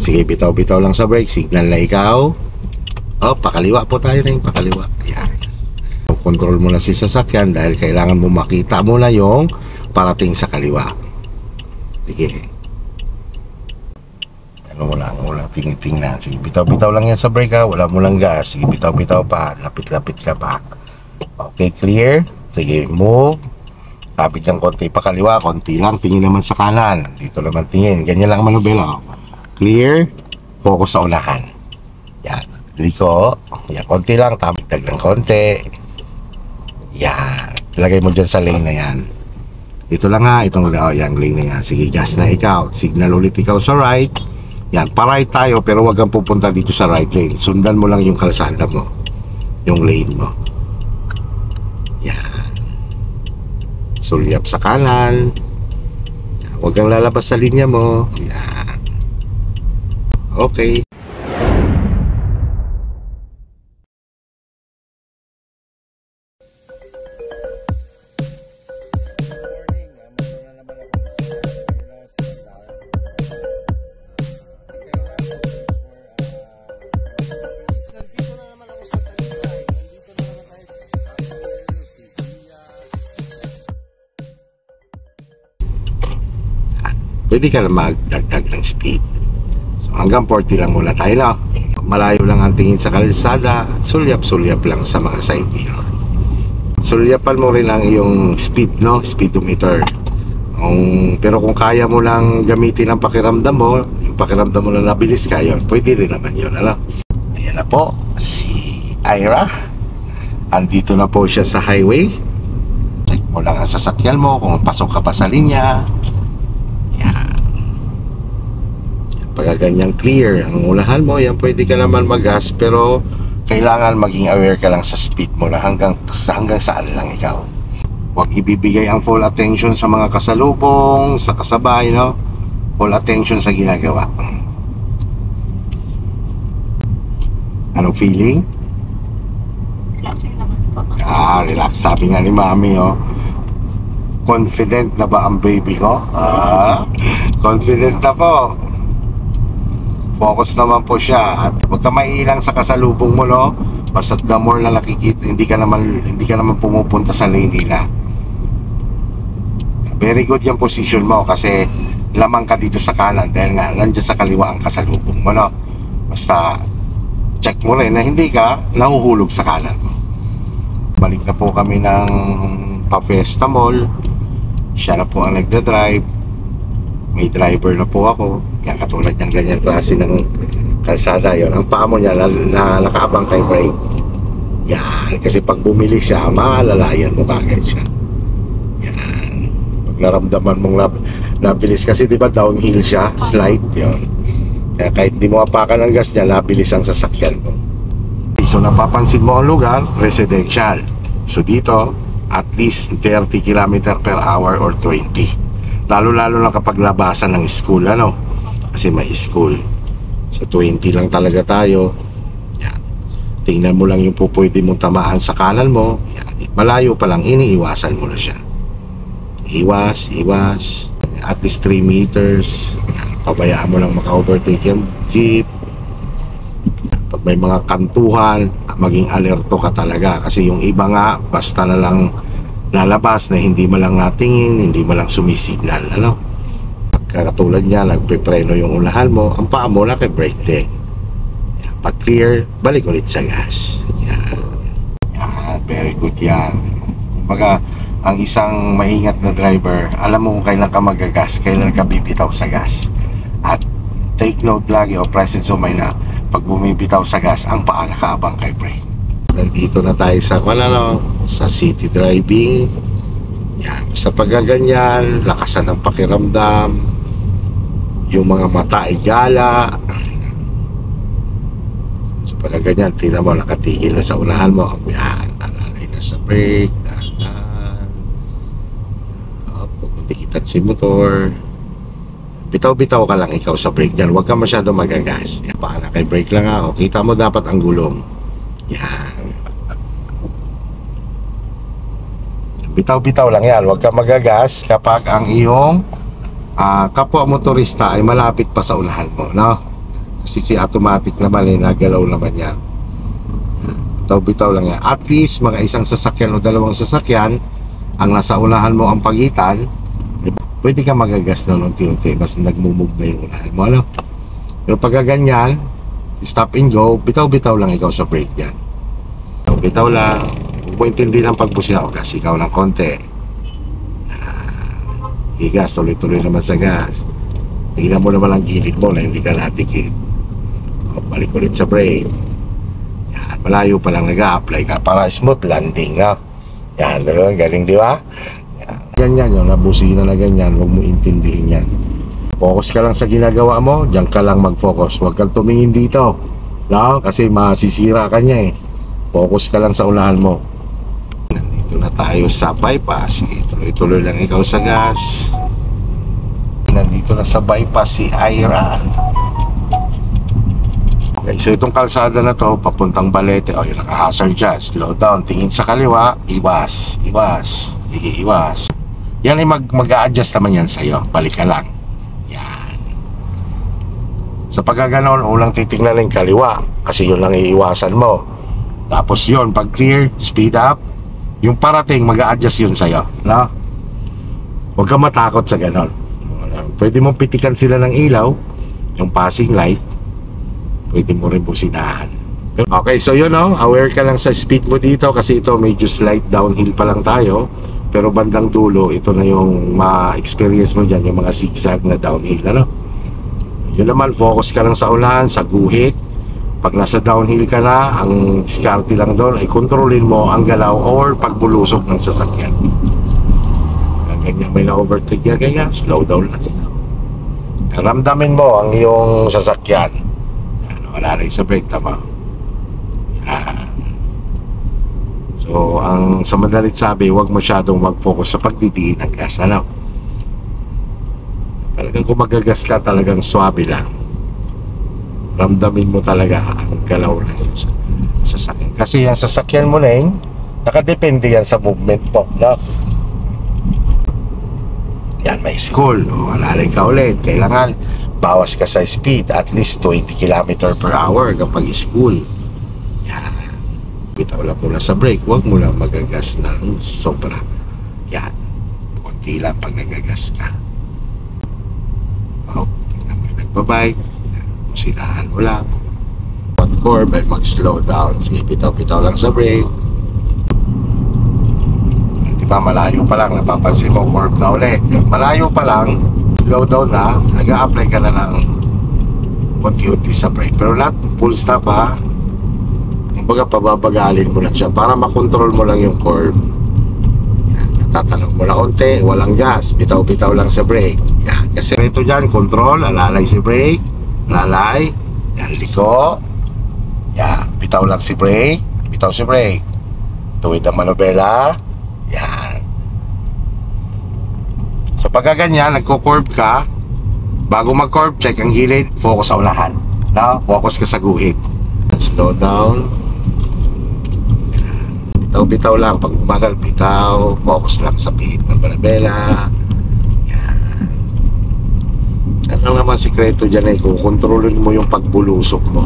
Sige, bitaw-bitaw lang sa brake. Signal na ikaw. Oh, pakaliwa po tayo na yung pakaliwa. Yan. Control mo na si sasakyan dahil kailangan mo makita mo na yung parating sa kaliwa. Sige. Ano mo lang, walang tinitingnan. Sige, bitaw-bitaw lang yan sa brake ha. Wala mo lang gas. Sige, bitaw-bitaw pa. Lapit-lapit ka pa. Okay, clear. Sige, move. Kapit lang konti pa kaliwa, konti lang. Tingin naman sa kanan. Dito naman tingin. Ganyan lang manubela. Clear. Focus sa unahan. Yan. Liko. Yan, konti lang. Tabigtag ng konti. Yan. Ilagay mo dyan sa lane na yan. Dito lang ha. Itong yan, lane na yan. Sige, gas na ikaw. Signal ulit ikaw sa right. Yan, pa-right tayo pero wag kang pupunta dito sa right lane. Sundan mo lang yung kalsada mo. Yung lane mo. Yan. Sulyap sa kanan. Yan. Wag kang lalabas sa linya mo. Yan. Okay. Pwede ka na magdagdag ng speed. So hanggang 40 lang muna tayo na. Malayo lang ang tingin sa kalsada. Sulyap-sulyap lang sa mga side mirror. Sulyapan mo rin ang iyong speed, no? Speedometer. Pero kung kaya mo lang gamitin ang pakiramdam mo, yung pakiramdam mo na nabilis ka, yun, pwede rin naman yun, ano? Ayan na po, si Ira. Andito na po siya sa highway. Check mo lang ang sasakyan mo kung pasok ka pa sa linya. Yan. Pagka ganyan clear ang unahan mo, yan pwede ka naman mag-gas, pero kailangan maging aware ka lang sa speed mo na hanggang saan lang ikaw. Huwag ibibigay ang full attention sa mga kasalubong, sa kasabay, no? Full attention sa ginagawa. Anong feeling? Relaxing naman po. Relax. Sabi nga ni Mami, oh. Confident na ba ang baby ko? Confident na po. Focus naman po siya. At huwag ka maiilang sa kasalubong mo, no? Basta't the more na nakikita, hindi ka naman pumupunta sa lane nila. Very good yung position mo kasi lamang ka dito sa kanan dahil nga nandiyan sa kaliwa ang kasalubong mo, no? Basta check mo rin na hindi ka nahuhulog sa kanan mo. Balik na po kami ng Pa-Fiesta Mall. Siya na po ang nagda-drive. May driver na po ako. Yan, katulad ng ganyan klase ng kalsada yon. Ang paa mo niya na nakaabang kay brake. Yan, kasi pag bumili siya, maalalayan mo kagad siya. Yan. Pag naramdaman mong nabilis kasi diba downhill siya, slide yon. Kaya kahit di mo apakan ang gas niya, nabilis ang sasakyan mo. So napapansin mo ang lugar, residential. So dito, at least 30 km per hour or 20. Lalo-lalo na kapag labasan ng school, ano? Kasi may school. So 20 lang talaga tayo. Yan. Tingnan mo lang yung pwede mong tamaan sa kanan mo. Yan. Malayo pa lang, iniiwasan mo na siya. Iwas. At least 3 meters. Yan. Pabayaan mo lang maka-overtake yung jeep. Pag may mga kantuhan, maging alerto ka talaga. Kasi yung iba nga, basta na lang lalabas na hindi mo lang natingin, hindi mo lang sumisignal, ano? Katulad niya, nagpe-preno yung unahan mo, ang paa mo naki-brake din. Yan. Pag clear, balik ulit sa gas. Yan. Yan, very good yan. Kumbaga, ang isang maingat na driver, alam mo kung kailan ka magagas, kailan ka bibitaw sa gas. At take note lagi o presence of mind na pag bumibitaw sa gas, ang paa nakaabang kay brake. Nandito na tayo sa sa city driving. Yan, sa paggaganyan, lakasan ng pakiramdam. Yung mga mata ay gala. Sa paggaganyan, tingnan mo, nakatigil na sa unahan mo. Yan, alalay na sa brake. Dahan. Pumuntikitan si motor. Bitaw-bitaw ka lang ikaw sa brake dyan. Huwag ka masyado magagas. Yan, paala kay brake lang ha. O, kita mo dapat ang gulong. Yan. Bitaw-bitaw lang yan. Huwag ka magagas kapag ang iyong kapwa motorista ay malapit pa sa unahan mo, no? Kasi si automatic naman nagalaw naman yan. Bitaw-bitaw lang yan. At least mga isang sasakyan o dalawang sasakyan ang nasa unahan mo ang pagitan, pwede ka magagas na unti-unti mas nagmumove na yung unahan mo, ano? Pero pag ganyan, stop and go, bitaw-bitaw lang ikaw sa brake yan. Bitaw lang, huwag mo intindi ng pagbusiyaw kasi ikaw ng konti. Igas, tuloy-tuloy naman sa gas. Tingnan mo naman ang gilid mo na hindi ka natikit. Balik ulit sa brake. Yan, malayo pa lang nag-a-apply ka para smooth landing, no? Yan, galing, di ba? Yan. Ganyan yung nabusina na ganyan, huwag mo intindihin yan. Focus ka lang sa ginagawa mo, diyan ka lang mag-focus. Huwag kang tumingin dito, no? Kasi masisira ka niya eh. Focus ka lang sa unahan mo. Nandito na tayo sa bypass. Tuloy-tuloy lang ikaw sa gas. Nandito na sa bypass si Ira. Okay, so itong kalsada na to papuntang Balete, yun naka-hazard dyan, slow down, tingin sa kaliwa, iwas, iwas. Yan ay mag-a-adjust naman yan sa'yo, balik ka lang. Yan. Sa pagkaganon, unang titignan lang kaliwa, kasi yun lang iiwasan mo. Tapos yun, pag clear, speed up, yung parating, mag-a-adjust yun sa'yo, no? Huwag kang matakot sa ganon. Pwede mong pitikan sila ng ilaw, yung passing light, pwede mo rin businahan. Okay, so yun, aware ka lang sa speed mo dito kasi ito medyo slight downhill pa lang tayo, pero bandang dulo ito na yung ma-experience mo dyan, yung mga zigzag na downhill, ano? Yun naman, focus ka lang sa unahan, sa guhit. Pag nasa downhill ka na, ang diskarte lang doon ay kontrolin mo ang galaw or pagbulusok ng sasakyan. Ganyan may na-overtake yan, kaya slow down lang. Ramdamin mo ang iyong sasakyan. Wala rin sa brake, tama. Yan. So, sa madalit sabi, huwag masyadong mag-focus sa pagdidiin ng gas, ano? Talagang kung magagas ka, talagang swabe lang. Ramdamin mo talaga ang galaw na yun sa sasakyan. Kasi yung sasakyan mo na yun, nakadepende yan sa movement mo, no? Yan, may school. Alalay ka ulit. Kailangan bawas ka sa speed, at least 20 km per hour kapag school. Yan. Bitaw lang mula sa brake, huwag mo lang magagas ng sobra. Yan. Kunti lang pag nagagas ka. Tingnan mo yung nagbabike. Sinahan mo lang. Pag curb ay mag-slow down. Sige, bitaw-bitaw lang sa brake. Diba, malayo pa lang, napapansin mo, curb na ulit. Malayo pa lang, slow down na, nag-a-apply ka na ng unti-unti sa brake. Pero not full stop, ha. Kumbaga, pababagalin mo lang siya para makontrol mo lang yung curb. Yan, tatalog mo lang unti, walang gas, bitaw-bitaw lang sa brake. Yan, kasi ito dyan, control, alalay si brake, alalay, yan, liko. Yan, bitaw lang si brake, bitaw si brake. Tuwid ang manobela. Yan. So pagka ganyan, nagko-curve ka, bago mag-curve, check ang gilid, focus sa unahan, no? Focus ka sa guhit. Slow down. Bitaw-bitaw lang. Pag umagal, bitaw. Focus lang sa pihit ng manabela. Yan. Yan lang naman sikreto dyan ay kukontrolin mo yung pagbulusok mo.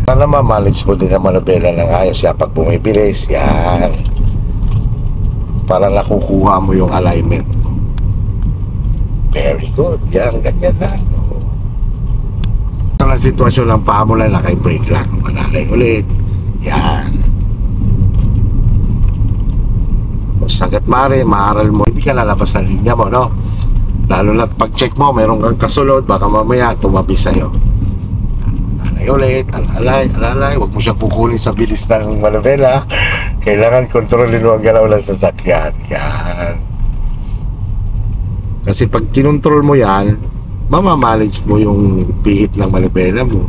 Yan naman, manage mo din ang manabela ng ayos yan pag bumibilis. Yan. Para nakukuha mo yung alignment mo. Very good. Yan, ganyan lang. Ito lang sitwasyon ng paa mo lang, naka-brake lang. Manalay ulit. Yan. Tapos hanggat maaral mo, hindi ka lalabas ng linya mo, no? Lalo na pag-check mo, meron kang kasulod, baka mamaya tumabi sa'yo. Alalay ulit, alalay. Huwag mo siyang kukunin sa bilis ng manabela. Kailangan kontrolin mo ang galaw ng sasakyan. Yan. Kasi pag kinontrol mo yan, mamamanage mo yung pihit ng manibela mo.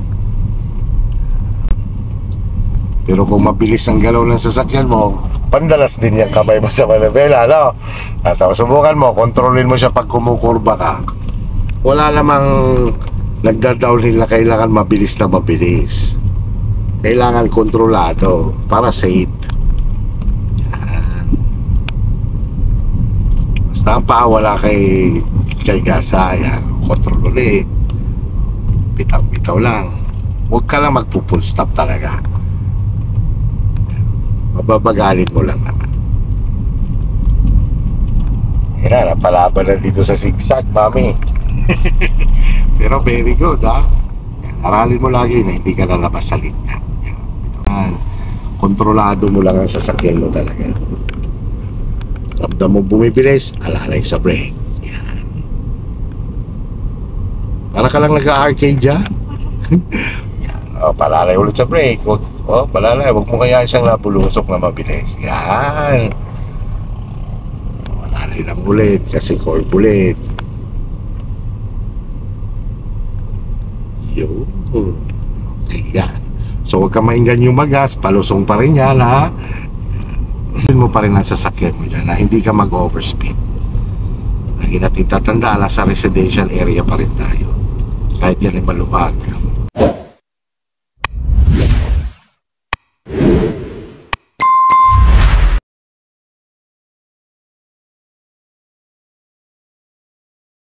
Pero kung mabilis ang galaw ng sasakyan mo, pandalas din yung kamay mo sa manibela, no? At subukan mo, kontrolin mo siya pag kumukurba ka. Wala namang nagda-downhill na kailangan mabilis na mabilis. Kailangan kontrolado para safe. Basta ang paa wala kay gasa, yan, kontrol ulit, bitaw-bitaw. bitaw lang. Huwag ka lang magpo-full stop talaga. Mababagalin mo lang naman. Yan na, napalaban na dito sa zigzag, mami. Pero very good, ha? Aralin mo lagi na hindi ka lalabas sa linya. Yan. Kontrolado mo lang ang sasakyan mo talaga. Ramdam mo bumibilis, alalay sa brake. Yan. Para ka lang nag-arcade dyan. Yan. O, palalay ulit sa brake. Palalay. Huwag mo kaya siyang nabulusok na mabilis. Yan. Palalay lang ulit kasi curve ulit. Yun. Okay, yan. So, huwag ka mainggan yung magas. Palusong pa rin yan, ha? Mo pa rin ang sasakyan mo dyan na hindi ka mag-overspeed. Lagi natin tatandaan, sa residential area pa rin tayo. Kahit yan ay maluwag.